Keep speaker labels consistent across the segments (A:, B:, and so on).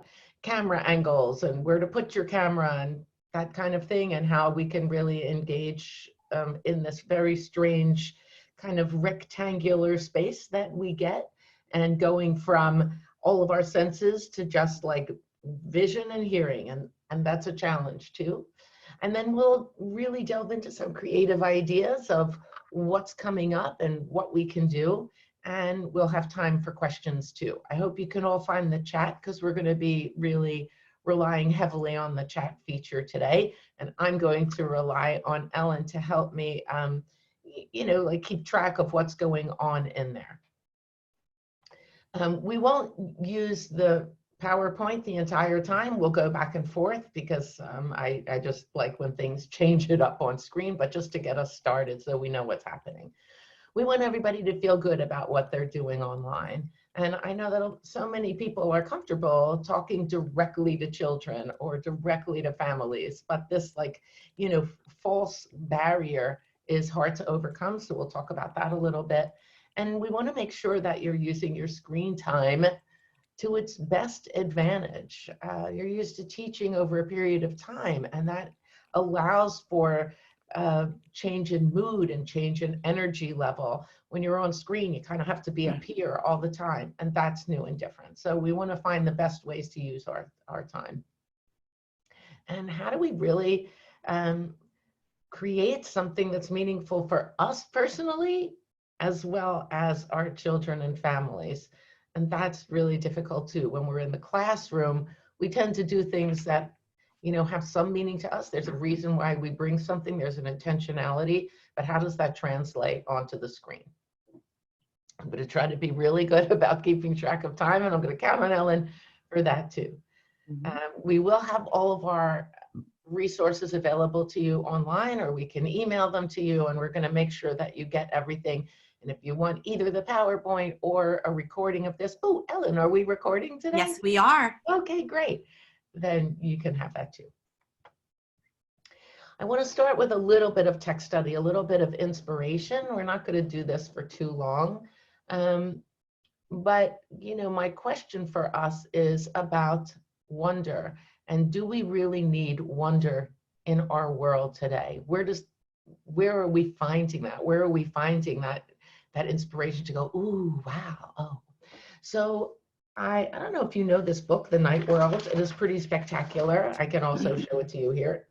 A: about camera angles and where to put your camera and that kind of thing, and how we can really engage in this very strange kind of rectangular space that we get, and going from all of our senses to just like vision and hearing, and that's a challenge too. And then we'll really delve into some creative ideas of what's coming up and what we can do. And we'll have time for questions too. I hope you can all find the chat, because we're going to be really relying heavily on the chat feature today. And I'm going to rely on Ellen to help me, like keep track of what's going on in there. We won't use the PowerPoint the entire time. We'll go back and forth because I just like when things change it up on screen, but just to get us started so we know what's happening. We want everybody to feel good about what they're doing online. And I know that so many people are comfortable talking directly to children or directly to families, but this false barrier is hard to overcome. So we'll talk about that a little bit. And we want to make sure that you're using your screen time to its best advantage. You're used to teaching over a period of time, and that allows for change in mood and change in energy level. When you're on screen, you kind of have to be up here all the time, and that's new and different. So we want to find the best ways to use our time. And how do we really create something that's meaningful for us personally, as well as our children and families? And that's really difficult too. When we're in the classroom, we tend to do things that have some meaning to us. There's a reason why we bring something, there's an intentionality, but how does that translate onto the screen? I'm going to try to be really good about keeping track of time, and I'm going to count on Ellen for that too. We will have all of our resources available to you online, or we can email them to you, and we're going to make sure that you get everything. And if you want either the PowerPoint or a recording of this, oh, Ellen, are we recording today?
B: Yes, we are.
A: Okay, great. Then you can have that too. I want to start with a little bit of text study, a little bit of inspiration. We're not going to do this for too long. But, my question for us is about wonder. And do we really need wonder in our world today? Where are we finding that? Where are we finding that inspiration to go, ooh, wow, oh. So I don't know if you know this book, The Night World. It is pretty spectacular. I can also show it to you here.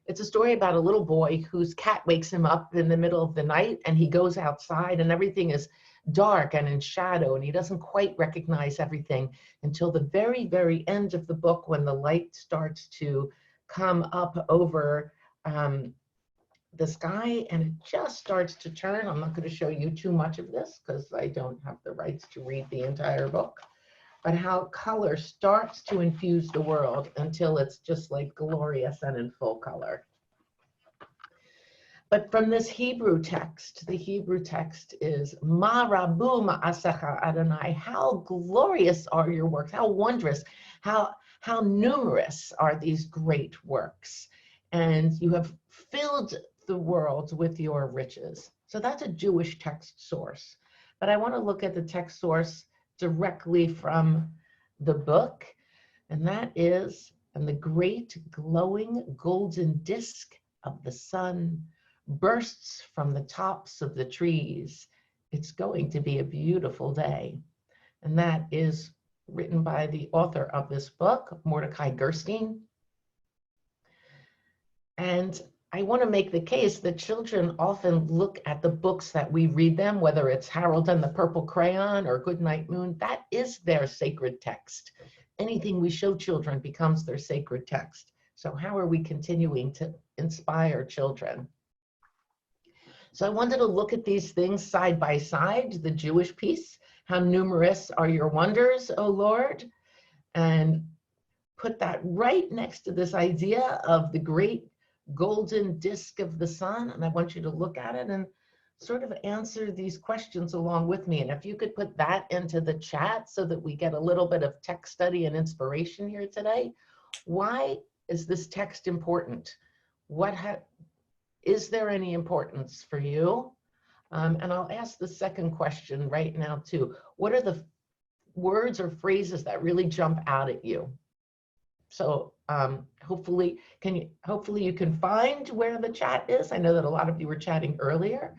A: It's a story about a little boy whose cat wakes him up in the middle of the night, and he goes outside and everything is dark and in shadow, and he doesn't quite recognize everything until the very, very end of the book, when the light starts to come up over the sky and it just starts to turn. I'm not going to show you too much of this because I don't have the rights to read the entire book, but how color starts to infuse the world until it's just like glorious and in full color. But from this Hebrew text, the Hebrew text is Ma rabu ma'asecha Adonai. How glorious are your works, how wondrous, how numerous are these great works. And you have filled the world with your riches. So that's a Jewish text source. But I want to look at the text source directly from the book, and that is, and the great glowing golden disk of the sun bursts from the tops of the trees. It's going to be a beautiful day. And that is written by the author of this book, Mordecai Gerstein. And I want to make the case that children often look at the books that we read them, whether it's Harold and the Purple Crayon or Goodnight Moon, that is their sacred text. Anything we show children becomes their sacred text. So how are we continuing to inspire children? So I wanted to look at these things side by side, the Jewish piece, how numerous are your wonders, O Lord, and put that right next to this idea of the great golden disk of the sun. And I want you to look at it and sort of answer these questions along with me. And if you could put that into the chat so that we get a little bit of text study and inspiration here today. Why is this text important? Is there any importance for you? And I'll ask the second question right now too. What are words or phrases that really jump out at you. So hopefully you can find where the chat is. I know that a lot of you were chatting earlier.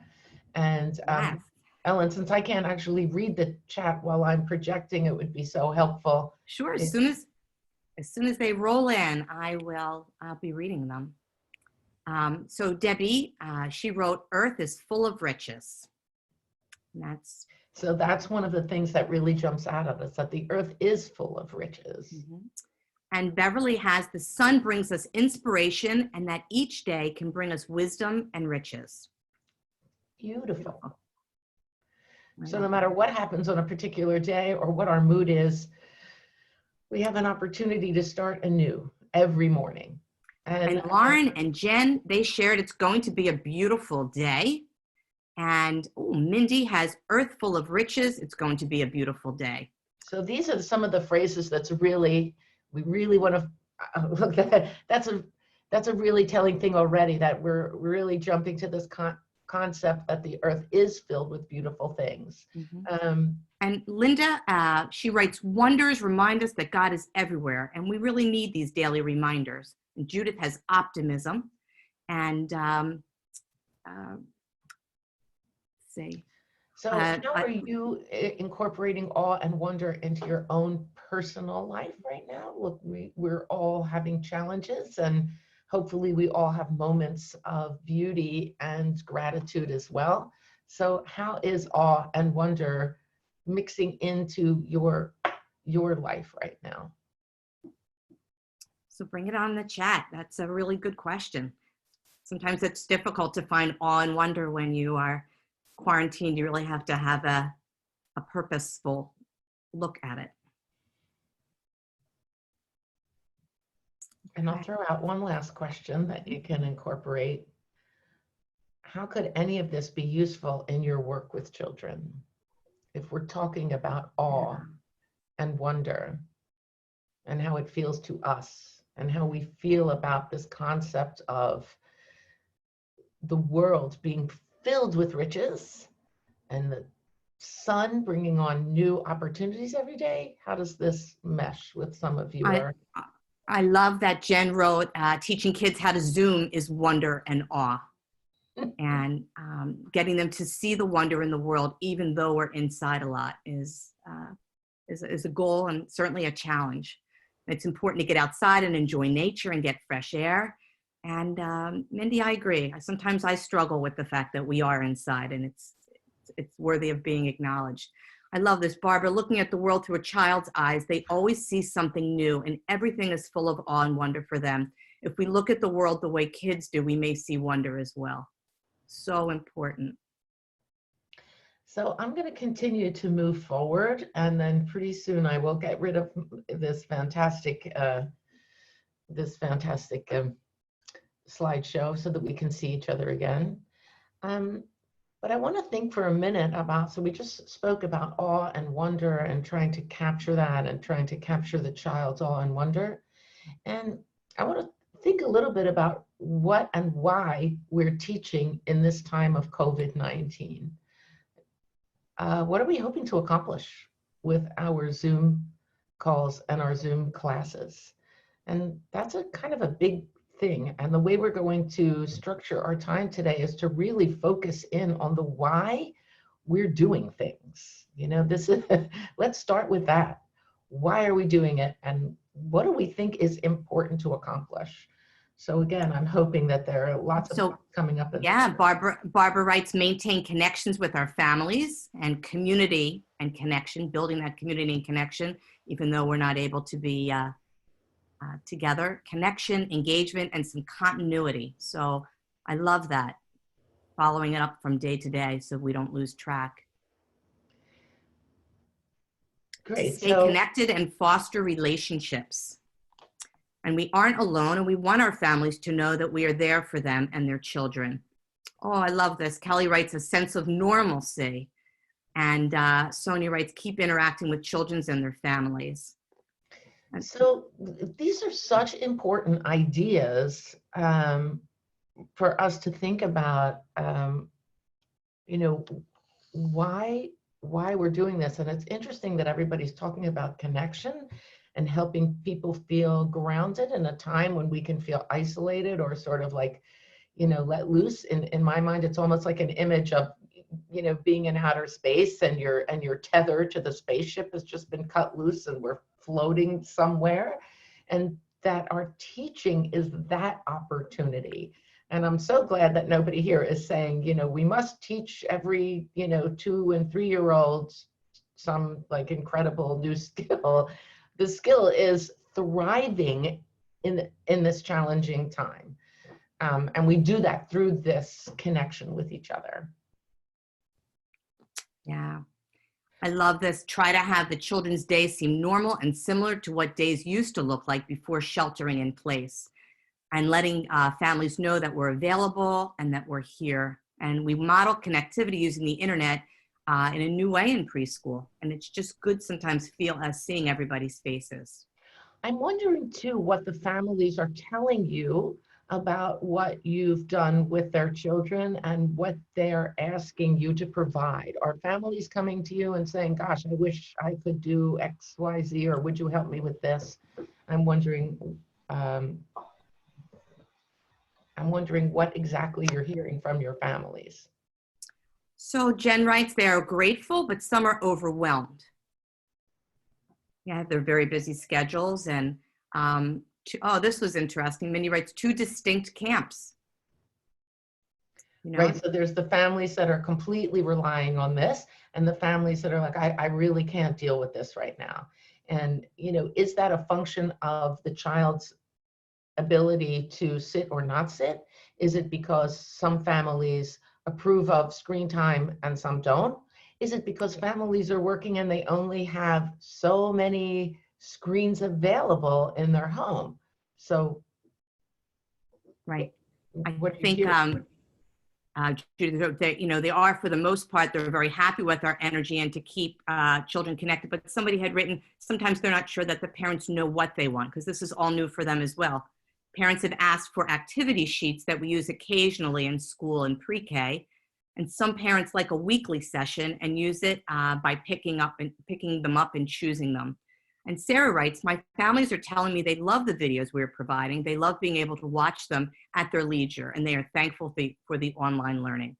A: And
B: Yes.
A: Ellen, since I can't actually read the chat while I'm projecting, it would be so helpful.
B: Sure. As soon as they roll in, I'll be reading them. So Debbie, she wrote, "Earth is full of riches." And
A: that's one of the things that really jumps out at us, that the earth is full of riches.
B: Mm-hmm. And Beverly has, "The sun brings us inspiration, and that each day can bring us wisdom and riches."
A: Beautiful. So no matter what happens on a particular day or what our mood is, we have an opportunity to start anew every morning.
B: And Lauren and Jen, they shared, "It's going to be a beautiful day." And Mindy has, "Earth full of riches. It's going to be a beautiful day."
A: So these are some of the phrases we really want to look at. That's a really telling thing already, that we're really jumping to this concept that the earth is filled with beautiful things.
B: Mm-hmm. And Linda, she writes, "Wonders remind us that God is everywhere, and we really need these daily reminders." And Judith has optimism. And
A: so how are you incorporating awe and wonder into your own personal life right now? Look, we're all having challenges, and hopefully we all have moments of beauty and gratitude as well. So how is awe and wonder mixing into your life right now?
B: So bring it on in the chat. That's a really good question. Sometimes it's difficult to find awe and wonder when you are quarantined. You really have to have a purposeful look at it.
A: And I'll throw out one last question that you can incorporate. How could any of this be useful in your work with children? If we're talking about awe and wonder and how it feels to us and how we feel about this concept of the world being filled with riches and the sun bringing on new opportunities every day, how does this mesh with some of your...
B: I love that Jen wrote, "Teaching kids how to Zoom is wonder and awe." And getting them to see the wonder in the world, even though we're inside a lot, is a goal and certainly a challenge. It's important to get outside and enjoy nature and get fresh air. And Mindy, I agree. Sometimes I struggle with the fact that we are inside, and it's worthy of being acknowledged. I love this, Barbara. "Looking at the world through a child's eyes, they always see something new, and everything is full of awe and wonder for them. If we look at the world the way kids do, we may see wonder as well." So important.
A: So I'm going to continue to move forward, and then pretty soon I will get rid of this fantastic slideshow so that we can see each other again. But I want to think for a minute about, so we just spoke about awe and wonder and trying to capture that and trying to capture the child's awe and wonder. And I want to think a little bit about what and why we're teaching in this time of COVID-19. What are we hoping to accomplish with our Zoom calls and our Zoom classes? And that's a kind of a big thing. And the way we're going to structure our time today is to really focus in on the why we're doing things. You know, let's start with that. Why are we doing it? And what do we think is important to accomplish? So again, I'm hoping that there are lots of coming up.
B: Yeah, Barbara writes, "Maintain connections with our families and community and connection," building that community and connection, even though we're not able to be together. Connection, engagement, and some continuity. So I love that. Following it up from day to day so we don't lose track.
A: Great.
B: Stay connected and foster relationships. And we aren't alone, and we want our families to know that we are there for them and their children. Oh, I love this. Kelly writes, "A sense of normalcy." And Sonia writes, "Keep interacting with children and their families."
A: So these are such important ideas for us to think about, you know, why why we're doing this. And it's interesting that everybody's talking about connection and helping people feel grounded in a time when we can feel isolated or sort of like, let loose. In my mind, it's almost like an image of, being in outer space, and your tether to the spaceship has just been cut loose and we're floating somewhere. And that our teaching is that opportunity. And I'm so glad that nobody here is saying, we must teach every, 2 and 3-year-olds some like incredible new skill. The skill is thriving in this challenging time. And we do that through this connection with each other.
B: Yeah. I love this. Try to have the children's day seem normal and similar to what days used to look like before sheltering in place, and letting families know that we're available and that we're here. And we model connectivity using the internet in a new way in preschool. And it's just good sometimes seeing everybody's faces.
A: I'm wondering too what the families are telling you about what you've done with their children and what they're asking you to provide. Are families coming to you and saying, gosh, I wish I could do X, Y, Z, or would you help me with this? I'm wondering what exactly you're hearing from your families.
B: So Jen writes, they are grateful, but some are overwhelmed. Yeah, they're very busy schedules. And this was interesting. Minnie writes, 2 distinct camps.
A: Right, so there's the families that are completely relying on this, and the families that are like, I really can't deal with this right now. And, is that a function of the child's ability to sit or not sit? Is it because some families approve of screen time and some don't? Is it because families are working and they only have so many screens available in their home? So,
B: right. I
A: what do you
B: think
A: hear?
B: they are, for the most part, they're very happy with our energy and to keep children connected. But somebody had written, sometimes they're not sure that the parents know what they want, because this is all new for them as well. Parents have asked for activity sheets that we use occasionally in school and pre-K. And some parents like a weekly session and use it by picking them up and choosing them. And Sarah writes, my families are telling me they love the videos we're providing. They love being able to watch them at their leisure, and they are thankful for the online learning.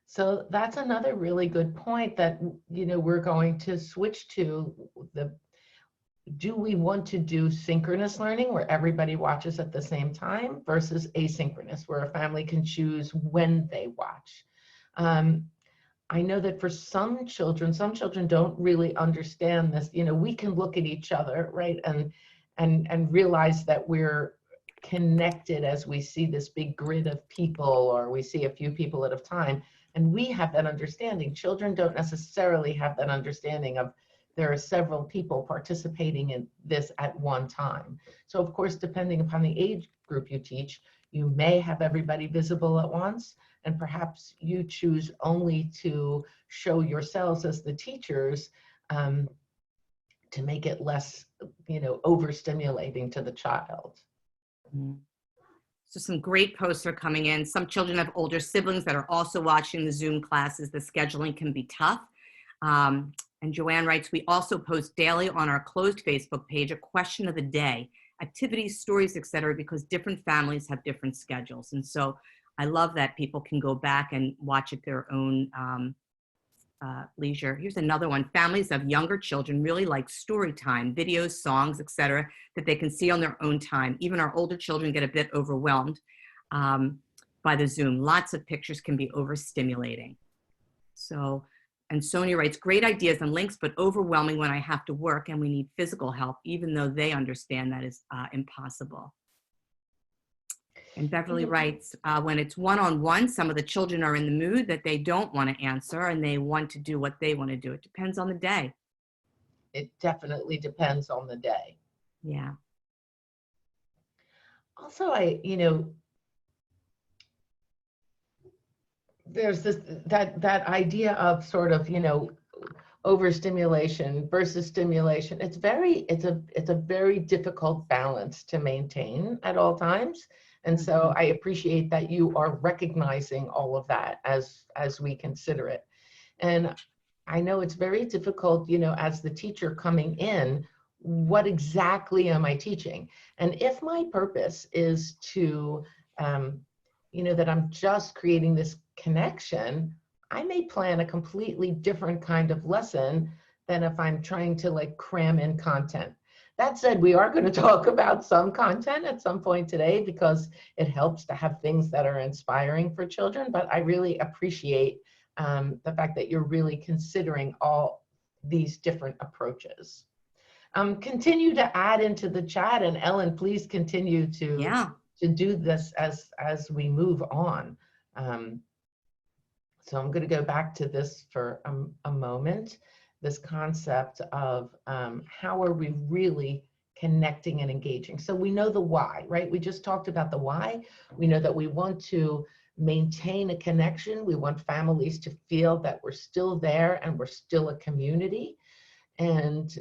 A: So that's another really good point that, we're going to switch to. Do we want to do synchronous learning where everybody watches at the same time versus asynchronous where a family can choose when they watch? I know that for some children don't really understand this. We can look at each other, right, and realize that we're connected as we see this big grid of people, or we see a few people at a time, and we have that understanding. Children don't necessarily have that understanding of there are several people participating in this at one time. So of course, depending upon the age group you teach, you may have everybody visible at once, and perhaps you choose only to show yourselves as the teachers to make it less, overstimulating to the child.
B: So some great posts are coming in. Some children have older siblings that are also watching the Zoom classes. The scheduling can be tough. And Joanne writes, we also post daily on our closed Facebook page a question of the day, activities, stories, etc., because different families have different schedules. And so I love that people can go back and watch at their own leisure. Here's another one. Families of younger children really like story time, videos, songs, etc., that they can see on their own time. Even our older children get a bit overwhelmed by the Zoom. Lots of pictures can be overstimulating. So, and Sonia writes, great ideas and links, but overwhelming when I have to work and we need physical help, even though they understand that is impossible. And Beverly writes, when it's one-on-one, some of the children are in the mood that they don't want to answer and they want to do what they want to do. It depends on the day.
A: It definitely depends on the day.
B: Yeah.
A: Also, there's that idea of sort of, overstimulation versus stimulation. It's a very difficult balance to maintain at all times. And so I appreciate that you are recognizing all of that as we consider it. And I know it's very difficult, as the teacher coming in, what exactly am I teaching? And if my purpose is to, that I'm just creating this connection, I may plan a completely different kind of lesson than if I'm trying to like cram in content. That said, we are going to talk about some content at some point today because it helps to have things that are inspiring for children, but I really appreciate the fact that you're really considering all these different approaches. Continue to add into the chat, and Ellen, please continue to do this as we move on. So I'm going to go back to this for a moment, this concept of how are we really connecting and engaging. So we know the why, right? We just talked about the why. We know that we want to maintain a connection. We want families to feel that we're still there and we're still a community. And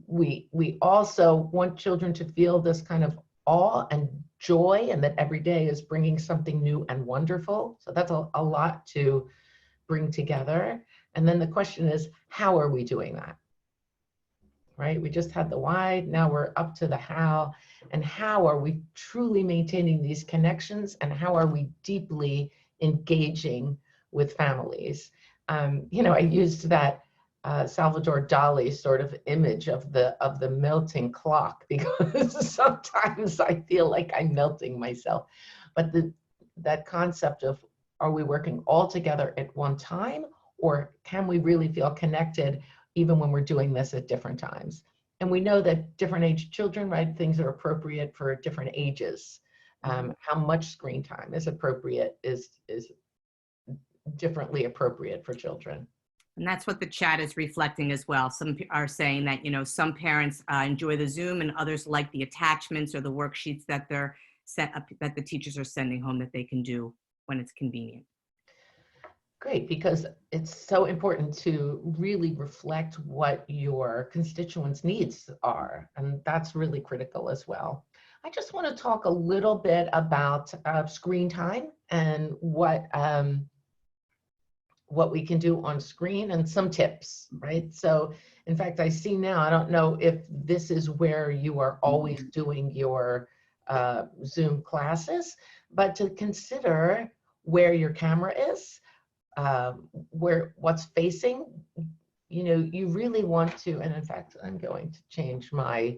A: we also want children to feel this kind of awe and joy, and that every day is bringing something new and wonderful. So that's a lot to bring together. And then the question is, how are we doing that? Right? We just had the why, now we're up to the how. And how are we truly maintaining these connections, and how are we deeply engaging with families? I used that Salvador Dali sort of image of the melting clock, because sometimes I feel like I'm melting myself. But that concept of, are we working all together at one time, or can we really feel connected even when we're doing this at different times? And we know that different age children, right, things are appropriate for different ages. How much screen time is appropriate is differently appropriate for children.
B: And that's what the chat is reflecting as well. Some are saying that, some parents enjoy the Zoom, and others like the attachments or the worksheets that they're set up, that the teachers are sending home, that they can do when it's convenient.
A: Great, because it's so important to really reflect what your constituents' needs are, and that's really critical as well. I just want to talk a little bit about screen time and what we can do on screen, and some tips, right? So in fact, I see now, I don't know if this is where you are always doing your Zoom classes, but to consider where your camera is, what's facing, you really want to, and in fact, I'm going to change my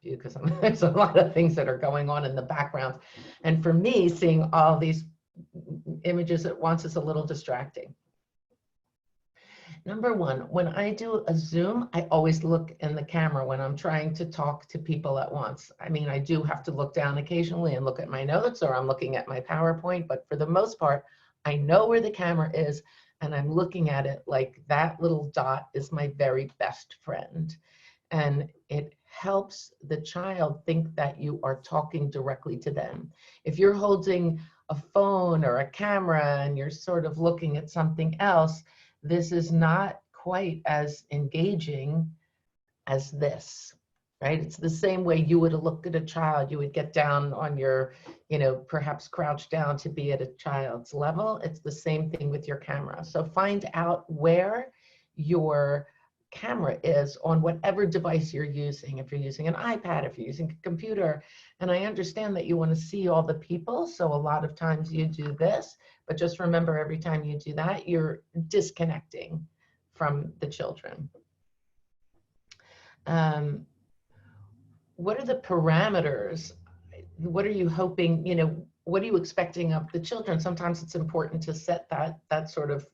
A: view because there's a lot of things that are going on in the background. And for me, seeing all these images at once is a little distracting. Number one, when I do a Zoom, I always look in the camera when I'm trying to talk to people at once. I mean, I do have to look down occasionally and look at my notes, or I'm looking at my PowerPoint, but for the most part, I know where the camera is, and I'm looking at it like that little dot is my very best friend. And it helps the child think that you are talking directly to them. If you're holding a phone or a camera and you're sort of looking at something else, this is not quite as engaging as this, right? It's the same way you would look at a child. You would get down on your, perhaps crouch down to be at a child's level. It's the same thing with your camera. So find out where your camera is on whatever device you're using. If you're using an iPad, if you're using a computer, and I understand that you want to see all the people, so a lot of times you do this, but just remember, every time you do that, you're disconnecting from the children. What are the parameters? What are you hoping, what are you expecting of the children? Sometimes it's important to set that sort of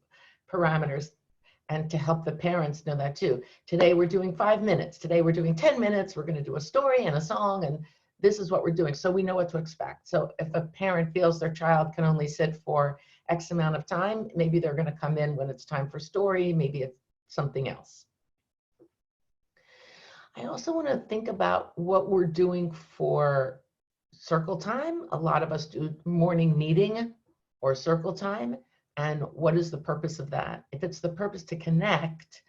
A: parameters, and to help the parents know that too. Today we're doing 5 minutes. Today we're doing 10 minutes. We're going to do a story and a song, and this is what we're doing. So we know what to expect. So if a parent feels their child can only sit for X amount of time, maybe they're going to come in when it's time for story. Maybe it's something else. I also want to think about what we're doing for circle time. A lot of us do morning meeting or circle time. And what is the purpose of that? If it's the purpose to connect,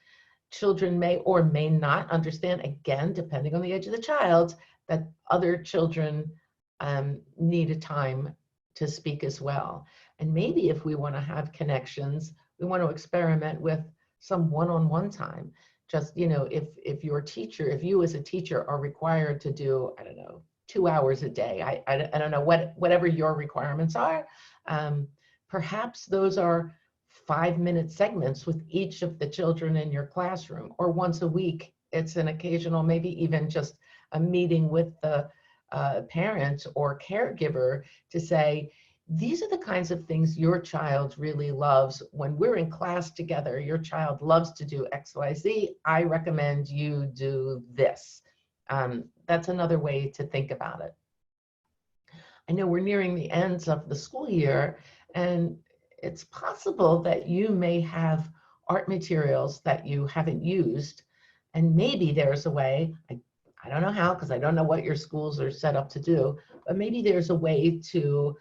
A: children may or may not understand, again, depending on the age of the child, that other children need a time to speak as well. And maybe if we want to have connections, we want to experiment with some one-on-one time. Just, if your teacher, if you as a teacher are required to do, I don't know, 2 hours a day, I don't know, whatever your requirements are, perhaps those are 5-minute segments with each of the children in your classroom, or once a week, it's an occasional, maybe even just a meeting with the parent or caregiver to say, these are the kinds of things your child really loves. When we're in class together, your child loves to do XYZ. I recommend you do this. That's another way to think about it. I know we're nearing the ends of the school year, and it's possible that you may have art materials that you haven't used, and maybe there's a way, I don't know how, because I don't know what your schools are set up to do, but maybe there's a way to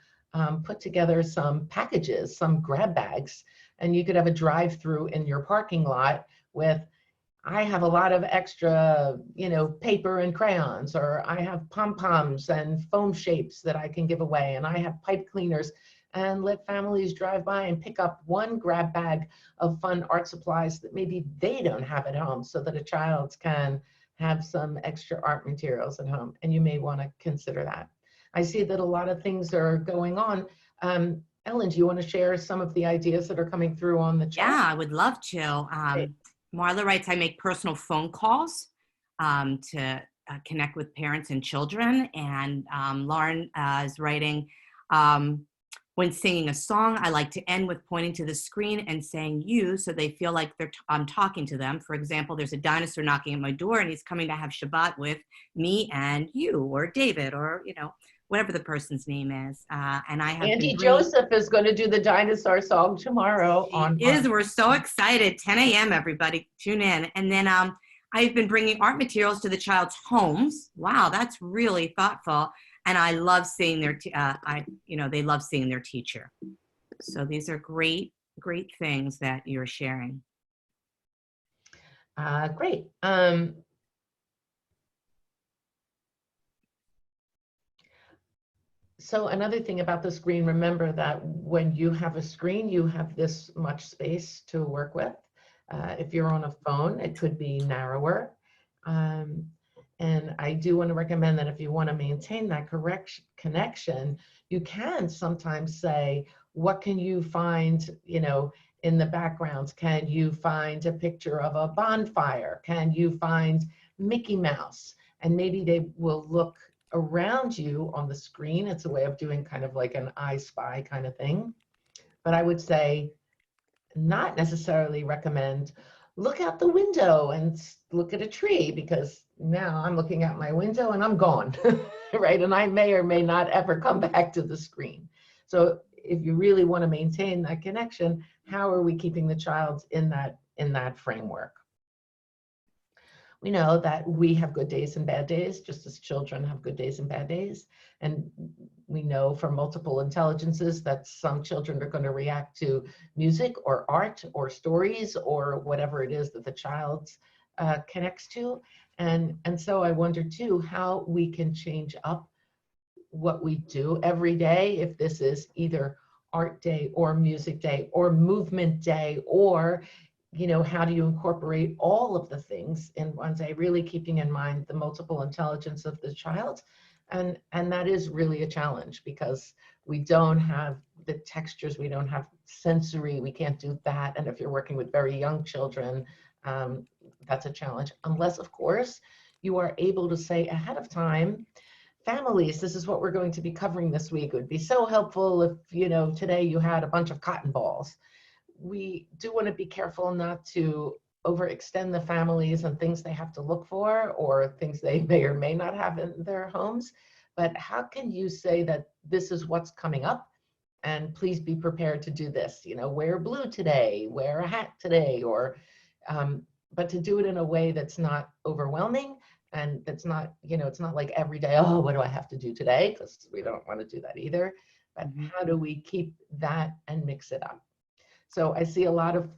A: put together some packages, some grab bags, and you could have a drive-through in your parking lot with, I have a lot of extra, paper and crayons, or I have pom-poms and foam shapes that I can give away, and I have pipe cleaners, and let families drive by and pick up one grab bag of fun art supplies that maybe they don't have at home, so that a child can have some extra art materials at home. And you may want to consider that. I see that a lot of things are going on. Ellen, do you want to share some of the ideas that are coming through on the chat?
B: Yeah, I would love to. Marla writes, I make personal phone calls to connect with parents and children. And Lauren is writing, when singing a song, I like to end with pointing to the screen and saying you, so they feel like I'm talking to them. For example, there's a dinosaur knocking at my door and he's coming to have Shabbat with me and you, or David, or, whatever the person's name is. And I have
A: Andy Joseph is going to do the dinosaur song tomorrow.
B: We're so excited. 10 a.m. everybody, tune in. And then I've been bringing art materials to the child's homes. Wow, that's really thoughtful. And I love seeing they love seeing their teacher. So these are great things that you're sharing.
A: Great. So another thing about the screen, remember that when you have a screen, you have this much space to work with. If you're on a phone, it could be narrower. And I do want to recommend that if you want to maintain that connection, you can sometimes say, what can you find, in the backgrounds? Can you find a picture of a bonfire? Can you find Mickey Mouse? And maybe they will look around you on the screen. It's a way of doing kind of like an I Spy kind of thing. But I would say not necessarily recommend look out the window and look at a tree, because now I'm looking out my window and I'm gone, right? And I may or may not ever come back to the screen. So if you really want to maintain that connection, how are we keeping the child in that framework? We know that we have good days and bad days, just as children have good days and bad days. And we know from multiple intelligences that some children are going to react to music or art or stories or whatever it is that the child connects to. And so I wonder too, how we can change up what we do every day, if this is either art day or music day or movement day, or how do you incorporate all of the things in one day, really keeping in mind the multiple intelligence of the child. And that is really a challenge, because we don't have the textures, we don't have sensory, we can't do that. And if you're working with very young children, that's a challenge. Unless, of course, you are able to say ahead of time, families, this is what we're going to be covering this week. It would be so helpful if, today you had a bunch of cotton balls. We do want to be careful not to overextend the families and things they have to look for, or things they may or may not have in their homes. But how can you say that this is what's coming up, and please be prepared to do this, wear blue today, wear a hat today, or, but to do it in a way that's not overwhelming, and that's not, it's not like every day, oh, what do I have to do today? Because we don't want to do that either. But how do we keep that and mix it up? So I see a lot of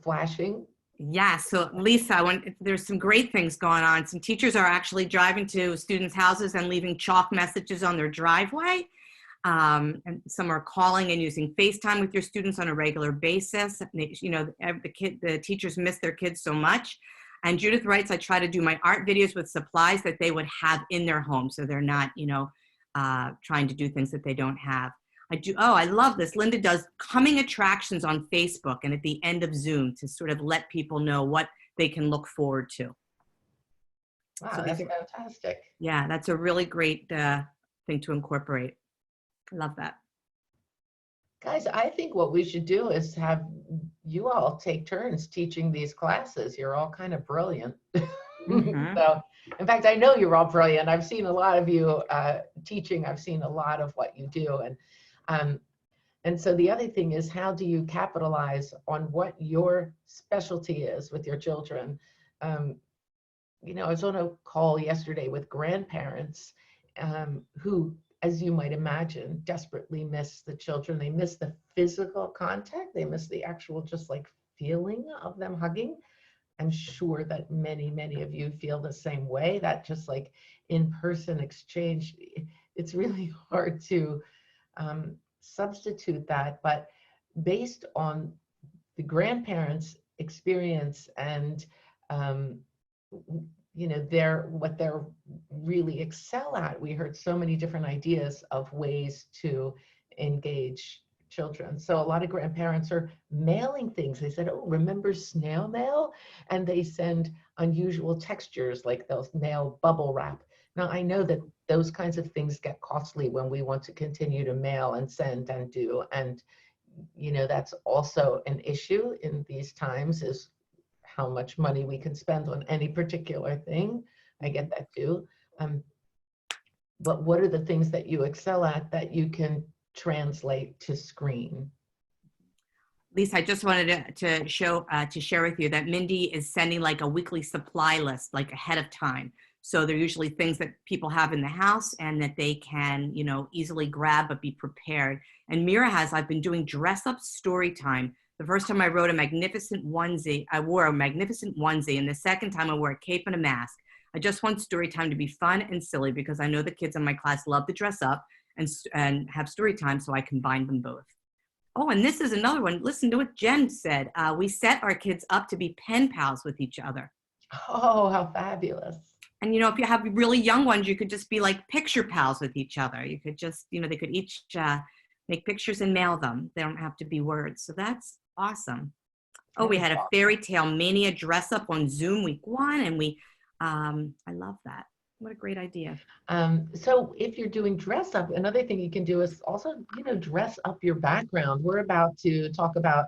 A: flashing.
B: Yeah, so Lisa, there's some great things going on. Some teachers are actually driving to students' houses and leaving chalk messages on their driveway. And some are calling and using FaceTime with your students on a regular basis. You know, the teachers miss their kids so much. And Judith writes, I try to do my art videos with supplies that they would have in their home, so they're not, you know, trying to do things that they don't have. I love this. Linda does coming attractions on Facebook and at the end of Zoom to sort of let people know what they can look forward to.
A: Wow,
B: So
A: that's fantastic.
B: Yeah, that's a really great thing to incorporate. I love that.
A: Guys, I think what we should do is have you all take turns teaching these classes. You're all kind of brilliant.
B: Mm-hmm.
A: So, in fact, I know you're all brilliant. I've seen a lot of you teaching. I've seen a lot of what you do. And so the other thing is, how do you capitalize on what your specialty is with your children? You know, I was on a call yesterday with grandparents who, as you might imagine, desperately miss the children. They miss the physical contact. They miss the actual just like feeling of them hugging. I'm sure that many, many of you feel the same way, that just like in-person exchange, it's really hard to substitute that. But based on the grandparents' experience and you know, what they're really excel at. We heard so many different ideas of ways to engage children. So a lot of grandparents are mailing things. They said, oh, remember snail mail? And they send unusual textures, like they'll mail bubble wrap. Now, I know that those kinds of things get costly when we want to continue to mail and send and do. And, you know, that's also an issue in these times, is how much money we can spend on any particular thing. I get that too. But what are the things that you excel at that you can translate to screen?
B: Lisa, I just wanted to share with you that Mindy is sending like a weekly supply list, like ahead of time. So they're usually things that people have in the house and that they can, you know, easily grab but be prepared. And Mira I've been doing dress up story time. The first time I wore a magnificent onesie, and the second time I wore a cape and a mask. I just want story time to be fun and silly because I know the kids in my class love to dress up and have story time, so I combine them both. Oh, and this is another one. Listen to what Jen said. We set our kids up to be pen pals with each other.
A: Oh, how fabulous.
B: And, you know, if you have really young ones, you could just be like picture pals with each other. You could just, you know, they could each make pictures and mail them. They don't have to be words. So that's awesome. Oh, we had a fairy tale mania dress up on Zoom week 1, and I love that. What a great idea.
A: So if you're doing dress up, another thing you can do is also, you know, dress up your background. We're about to talk about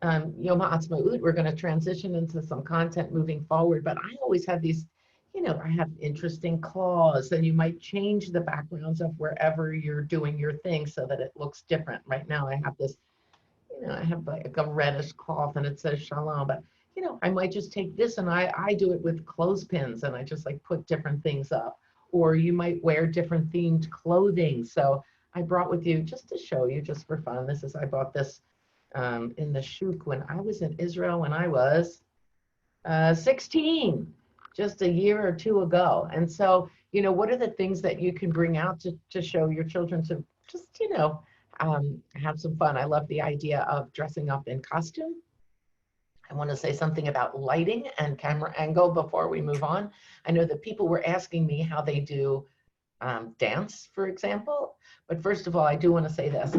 A: Yom HaAtzmaut. We're going to transition into some content moving forward, but I always have these, you know, I have interesting claws, and you might change the backgrounds of wherever you're doing your thing so that it looks different. Right now I have this, you know, I have like a reddish cloth and it says Shalom, but you know, I might just take this and I do it with clothespins, and I just like put different things up. Or you might wear different themed clothing. So I brought with you just to show you, just for fun. I bought this in the shuk when I was in Israel when I was 16, just a year or two ago. And so, you know, what are the things that you can bring out to show your children to just, you know, have some fun? I love the idea of dressing up in costume. I want to say something about lighting and camera angle before we move on. I know that people were asking me how they do dance, for example. But first of all, I do want to say this.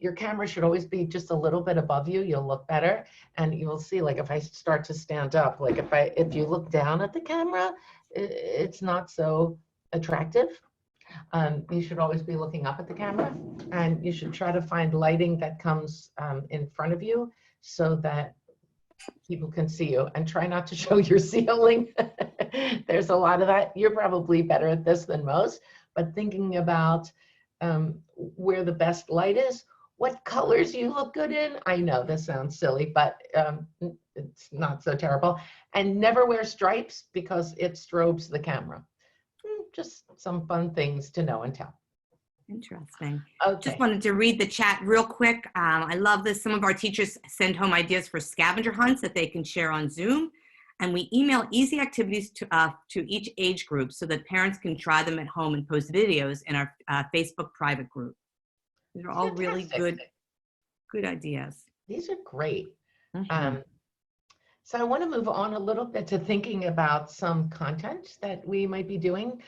A: Your camera should always be just a little bit above you. You'll look better. And you will see, like if I start to stand up, like if you look down at the camera, it's not so attractive. You should always be looking up at the camera, and you should try to find lighting that comes in front of you so that people can see you, and try not to show your ceiling. There's a lot of that. You're probably better at this than most, but thinking about where the best light is, what colors you look good in. I know this sounds silly, but it's not so terrible. And never wear stripes because it strobes the camera. Just some fun things to know and tell.
B: Interesting.
A: Okay.
B: Just wanted to read the chat real quick. I love this. Some of our teachers send home ideas for scavenger hunts that they can share on Zoom. And we email easy activities to each age group so that parents can try them at home and post videos in our Facebook private group. These are all really good ideas.
A: These are great.
B: Mm-hmm.
A: So I want to move on a little bit to thinking about some content that we might be doing.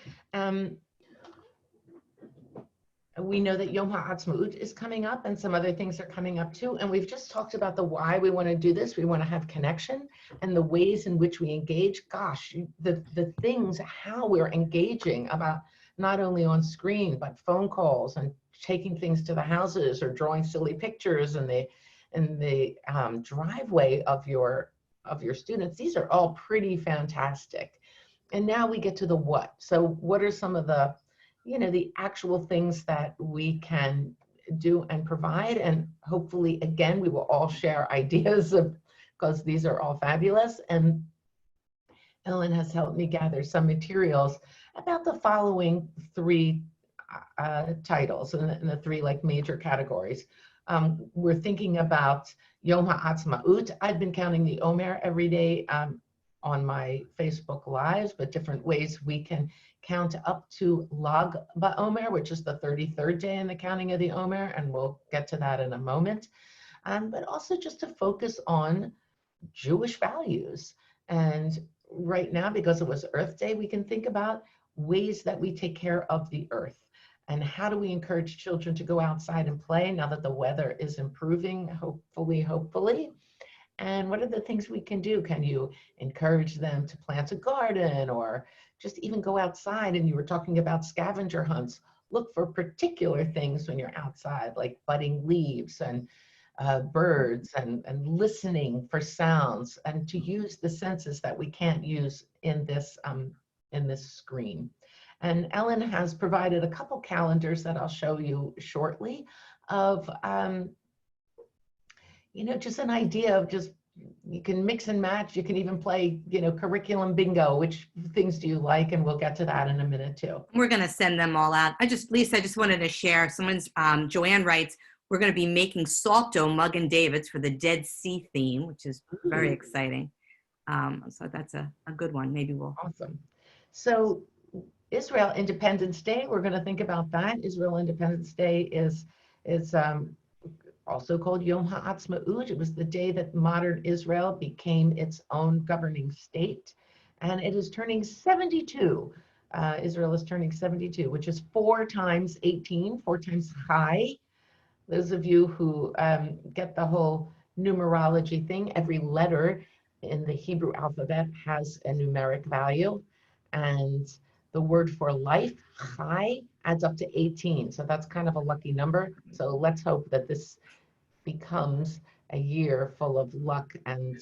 A: We know that Yom HaAtzmaut is coming up and some other things are coming up too. And we've just talked about the why we want to do this. We want to have connection and the ways in which we engage. Gosh, the things, how we're engaging about not only on screen, but phone calls and taking things to the houses or drawing silly pictures in the driveway of your students. These are all pretty fantastic. And now we get to the what. So what are some of the the actual things that we can do and provide? And hopefully, again, we will all share ideas because these are all fabulous. And Ellen has helped me gather some materials about the following three titles and the three like major categories. We're thinking about Yom HaAtzmaut. I've been counting the Omer every day on my Facebook Lives, but different ways we can count up to Lag BaOmer, which is the 33rd day in the counting of the Omer, and we'll get to that in a moment. But also just to focus on Jewish values. And right now, because it was Earth Day, we can think about ways that we take care of the earth. And how do we encourage children to go outside and play now that the weather is improving, hopefully. And what are the things we can do? Can you encourage them to plant a garden or just even go outside? And you were talking about scavenger hunts. Look for particular things when you're outside, like budding leaves and birds and listening for sounds, and to use the senses that we can't use in this screen. And Ellen has provided a couple calendars that I'll show you shortly of just an idea of just, you can mix and match. You can even play, curriculum bingo. Which things do you like? And we'll get to that in a minute too.
B: We're going to send them all out. Lisa, I just wanted to share. Joanne writes, we're going to be making salt dough mug and Davids for the Dead Sea theme, which is very exciting. So that's a good one. Maybe we'll.
A: Awesome. So Israel Independence Day, we're going to think about that. Israel Independence Day is also called Yom HaAtzmaut. It was the day that modern Israel became its own governing state. And it is turning 72. Israel is turning 72, which is 4 times 18, 4 times high. Those of you who get the whole numerology thing, every letter in the Hebrew alphabet has a numeric value. And the word for life, chai, adds up to 18. So that's kind of a lucky number. So let's hope that this becomes a year full of luck and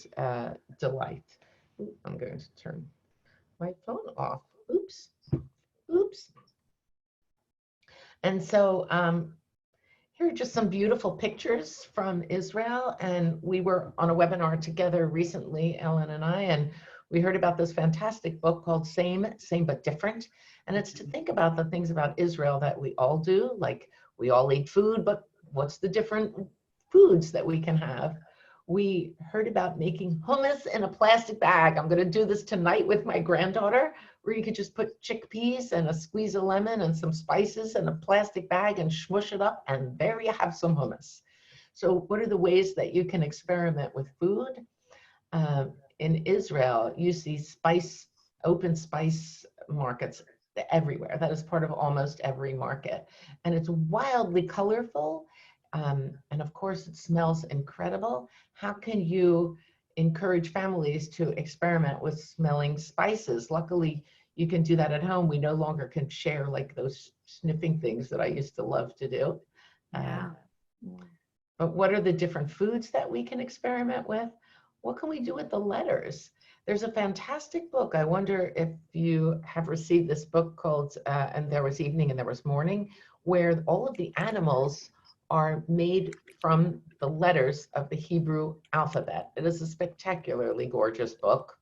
A: delight. I'm going to turn my phone off. Oops. And so here are just some beautiful pictures from Israel. And we were on a webinar together recently, Ellen and I, and we heard about this fantastic book called Same But Different. And it's to think about the things about Israel that we all do, like we all eat food, but what's the different foods that we can have? We heard about making hummus in a plastic bag. I'm going to do this tonight with my granddaughter, where you could just put chickpeas and a squeeze of lemon and some spices in a plastic bag and smush it up, and there you have some hummus. So what are the ways that you can experiment with food? In Israel, you see open spice markets everywhere. That is part of almost every market. And it's wildly colorful. And of course, it smells incredible. How can you encourage families to experiment with smelling spices? Luckily, you can do that at home. We no longer can share like those sniffing things that I used to love to do. But what are the different foods that we can experiment with? What can we do with the letters? There's a fantastic book. I wonder if you have received this book called And There Was Evening and There Was Morning, where all of the animals are made from the letters of the Hebrew alphabet. It is a spectacularly gorgeous book.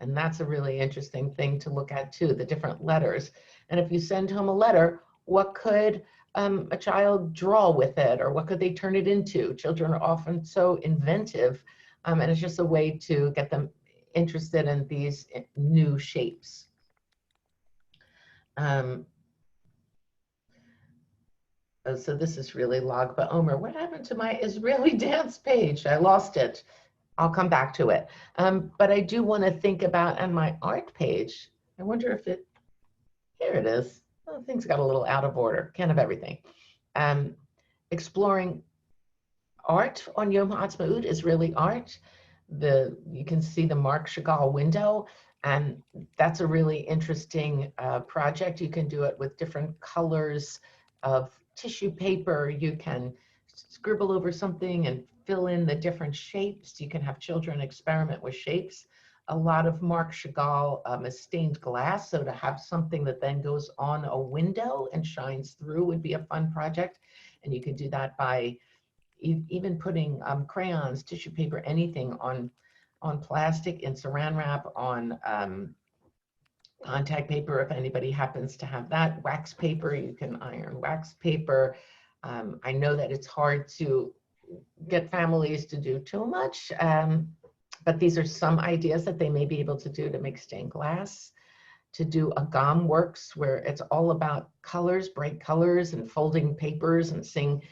A: And that's a really interesting thing to look at too, the different letters. And if you send home a letter, what could a child draw with it, or what could they turn it into? Children are often so inventive, and it's just a way to get them interested in these new shapes. So this is really Lag BaOmer. What happened to my Israeli dance page? I lost it. I'll come back to it. But I do want to think about on my art page. I wonder if it, here it is. Oh, things got a little out of order. Can't have everything. Exploring art on Yom HaAtzmaut is really art. You can see the Marc Chagall window, and that's a really interesting project. You can do it with different colors of tissue paper. You can scribble over something and fill in the different shapes. You can have children experiment with shapes. A lot of Marc Chagall is stained glass, so to have something that then goes on a window and shines through would be a fun project. And you can do that by even putting crayons, tissue paper, anything on plastic, in saran wrap, on contact paper, if anybody happens to have that. Wax paper, you can iron wax paper. I know that it's hard to get families to do too much, but these are some ideas that they may be able to do to make stained glass. To do a gom works where it's all about colors, bright colors, and folding papers and seeing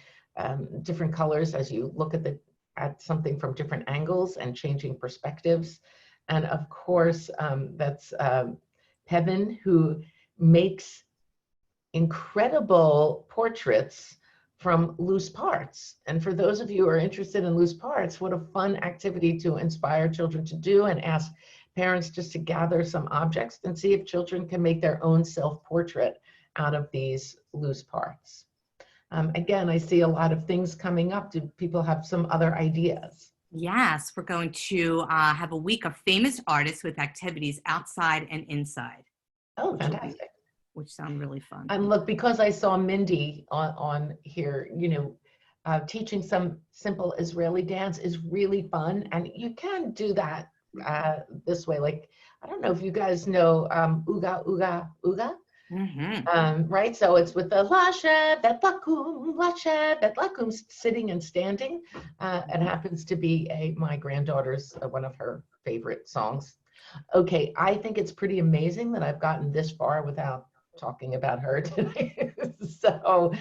A: different colors as you look at something from different angles and changing perspectives. And of course, that's Pevin, who makes incredible portraits from loose parts. And for those of you who are interested in loose parts, what a fun activity to inspire children to do, and ask parents just to gather some objects and see if children can make their own self-portrait out of these loose parts. Again, I see a lot of things coming up. Do people have some other ideas?
B: Yes, we're going to have a week of famous artists with activities outside and inside.
A: Oh, fantastic.
B: Which sound really fun.
A: And look, because I saw Mindy on here, you know, teaching some simple Israeli dance is really fun. And you can do that this way. Like, I don't know if you guys know Uga, Uga, Uga.
B: Mm-hmm.
A: Right, so it's with the lashed that lakum, sitting and standing. It happens to be my granddaughter's one of her favorite songs. Okay, I think it's pretty amazing that I've gotten this far without talking about her today. So,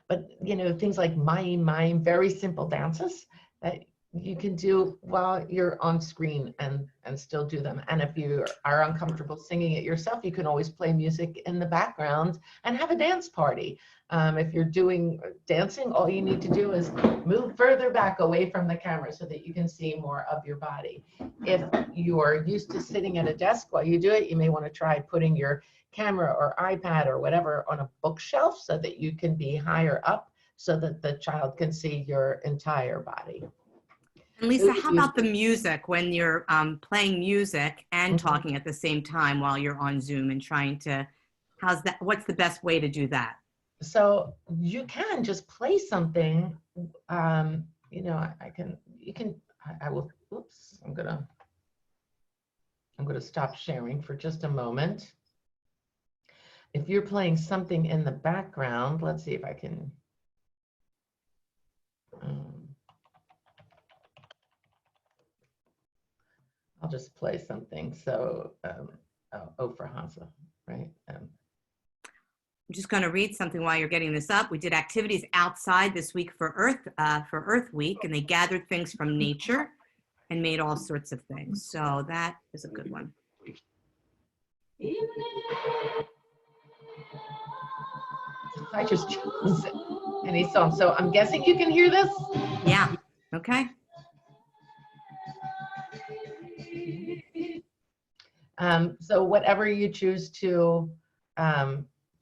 A: but you know, things like mime, very simple dances that you can do while you're on screen and still do them. And if you are uncomfortable singing it yourself, you can always play music in the background and have a dance party. If you're doing dancing, all you need to do is move further back away from the camera so that you can see more of your body. If you're used to sitting at a desk while you do it, you may want to try putting your camera or iPad or whatever on a bookshelf so that you can be higher up so that the child can see your entire body.
B: And Lisa, how about the music when you're playing music and talking at the same time while you're on Zoom and trying to, what's the best way to do that?
A: So you can just play something, you know, I will, oops, I'm gonna stop sharing for just a moment. If you're playing something in the background, let's see if I can, I'll just play something. So, for Hansa, right? I'm
B: just going to read something while you're getting this up. We did activities outside this week for Earth Week, and they gathered things from nature and made all sorts of things. So that is a good one.
A: I just chose any song. So I'm guessing you can hear this?
B: Yeah. Okay.
A: So whatever you choose to